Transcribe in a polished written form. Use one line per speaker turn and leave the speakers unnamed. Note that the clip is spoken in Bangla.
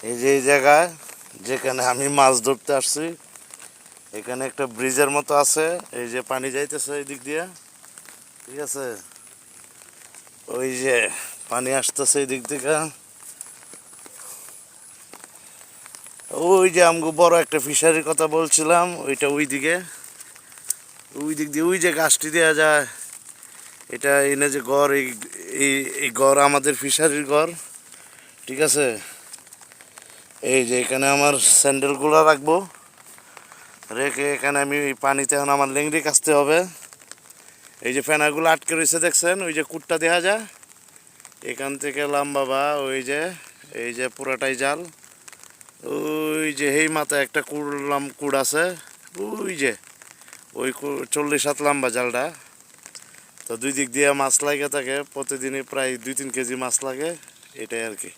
এই যে এই জায়গায় যেখানে আমি মাছ ধরতে আসছি, এখানে একটা ব্রিজের মতো আছে। এই যে পানি যাইতেছে এই দিক দিয়ে, ঠিক আছে। ওই যে পানি আসতেছে এই দিক থেকে। ওই যে আমগো বড় একটা ফিশারির কথা বলছিলাম, ওইটা ওই দিকে, ওই দিক দিয়ে ওই যে গাছটি দেওয়া যায়। এটা এনে যে ঘর, এই ঘর আমাদের ফিশারির ঘর, ঠিক আছে। এই যে এখানে আমার স্যান্ডেলগুলো রাখবো, রেখে এখানে আমি এই পানিতে এখন আমার লেংড়ি কাচতে হবে। এই যে ফেনাগুলো আটকে রয়েছে দেখছেন, ওই যে কুটটা দেখা যায় এখান থেকে লম্বা, বা ওই যে এই যে পুরাটাই জাল। ওই যে এই মাথায় একটা কুড় আছে, ওই যে ওই 40 হাত লম্বা জালটা। তো দুই দিক দিয়ে মাছ লাগে থাকে, প্রতিদিনই প্রায় 2-3 কেজি মাছ লাগে, এটাই আর কি।